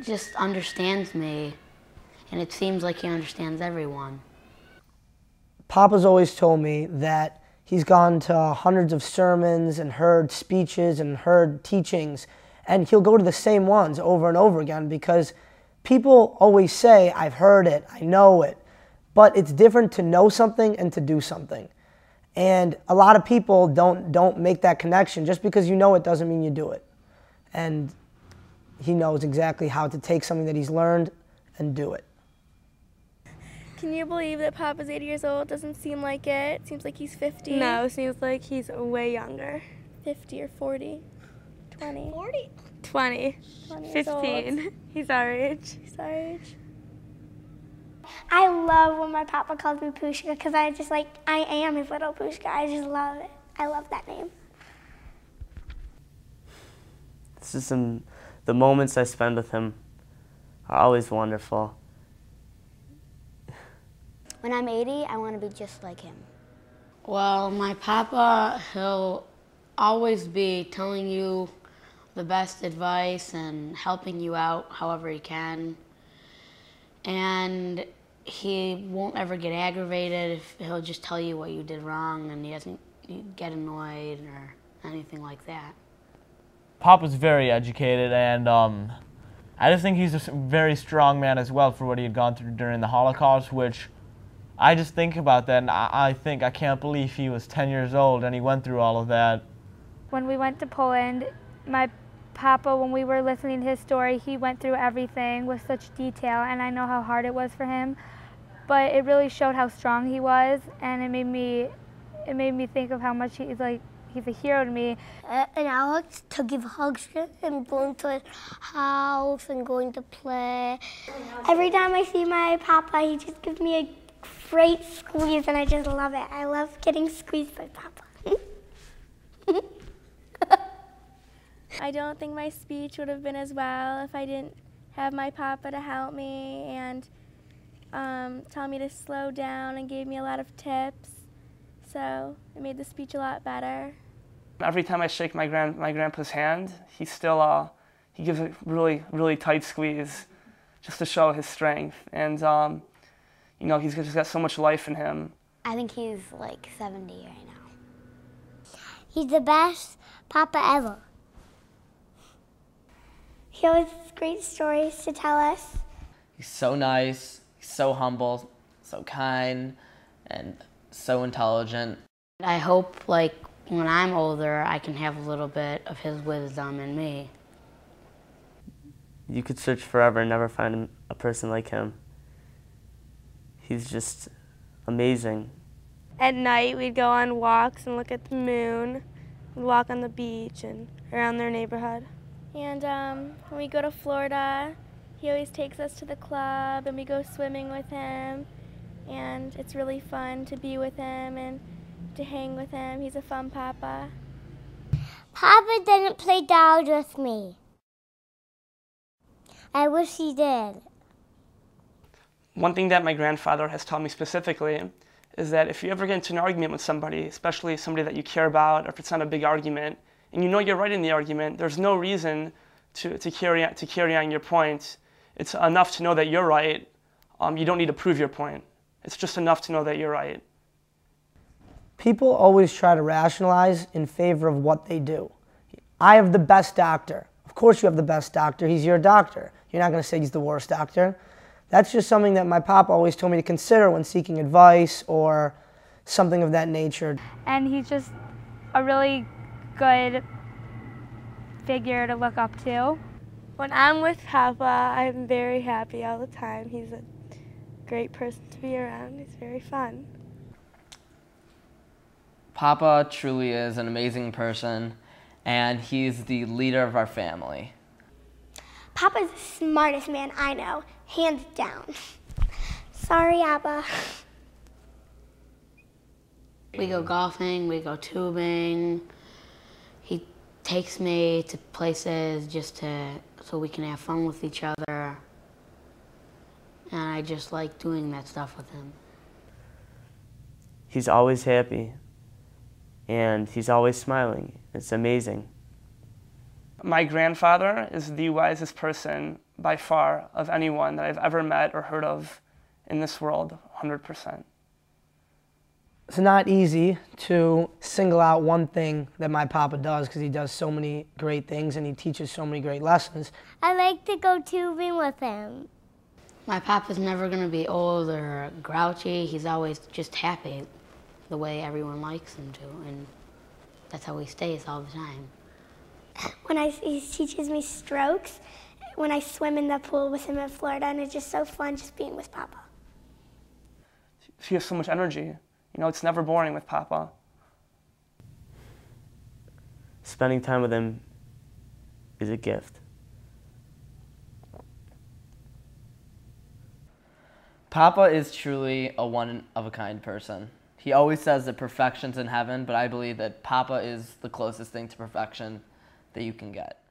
just understands me, and it seems like he understands everyone. Papa's always told me that he's gone to hundreds of sermons and heard speeches and heard teachings, and he'll go to the same ones over and over again because people always say, I've heard it, I know it, but it's different to know something and to do something. And a lot of people don't make that connection. Just because you know it doesn't mean you do it. And he knows exactly how to take something that he's learned and do it. Can you believe that Papa's 80 years old? Doesn't seem like it. Seems like he's 50. No, seems like he's way younger. 50 or 40. 20. 40? 20. 15. He's our age. He's our age. I love when my papa calls me Pushka because I am his little Pushka. I just love it. I love that name. It's just the moments I spend with him are always wonderful. When I'm 80, I want to be just like him. Well, my papa, he'll always be telling you the best advice and helping you out however he can. And he won't ever get aggravated if he'll just tell you what you did wrong, and he doesn't get annoyed or anything like that. Papa's very educated, and I just think he's a very strong man as well for what he had gone through during the Holocaust, which I just think about that, and I think I can't believe he was 10 years old and he went through all of that. When we went to Poland, my Papa, when we were listening to his story, he went through everything with such detail, and I know how hard it was for him, but it really showed how strong he was, and it made me think of how much he's a hero to me. And I like to give hugs to him and going to his house and going to play. Every time I see my papa, he just gives me a great squeeze, and I just love it. I love getting squeezed by papa. I don't think my speech would have been as well if I didn't have my papa to help me and tell me to slow down and gave me a lot of tips. So it made the speech a lot better. Every time I shake my grandpa's hand, he still he gives a really tight squeeze just to show his strength. And you know, he's just got so much life in him. I think he's like 70 right now. He's the best papa ever. He always has great stories to tell us. He's so nice, he's so humble, so kind, and so intelligent. I hope, like, when I'm older, I can have a little bit of his wisdom in me. You could search forever and never find a person like him. He's just amazing. At night, we'd go on walks and look at the moon. We'd walk on the beach and around their neighborhood. And when we go to Florida, he always takes us to the club and we go swimming with him. And it's really fun to be with him and to hang with him. He's a fun papa. Papa didn't play dolls with me. I wish he did. One thing that my grandfather has taught me specifically is that if you ever get into an argument with somebody, especially somebody that you care about, or if it's not a big argument, and you know you're right in the argument, there's no reason to carry on your point. It's enough to know that you're right. You don't need to prove your point. It's just enough to know that you're right. People always try to rationalize in favor of what they do. I have the best doctor. Of course you have the best doctor. He's your doctor. You're not going to say he's the worst doctor. That's just something that my papa always told me to consider when seeking advice or something of that nature. And he's just a really good figure to look up to. When I'm with Papa, I'm very happy all the time. He's a great person to be around. He's very fun. Papa truly is an amazing person, and he's the leader of our family. Papa's the smartest man I know, hands down. Sorry, Abba. We go golfing, we go tubing. He takes me to places just so we can have fun with each other. And I just like doing that stuff with him. He's always happy, and he's always smiling. It's amazing. My grandfather is the wisest person by far of anyone that I've ever met or heard of in this world, 100%. It's not easy to single out one thing that my papa does because he does so many great things and he teaches so many great lessons. I like to go tubing with him. My papa's never going to be old or grouchy. He's always just happy the way everyone likes him to, and that's how he stays all the time. He teaches me strokes when I swim in the pool with him in Florida, and it's just so fun just being with Papa. He has so much energy. You know, it's never boring with Papa. Spending time with him is a gift. Papa is truly a one-of-a-kind person. He always says that perfection's in heaven, but I believe that Papa is the closest thing to perfection that you can get.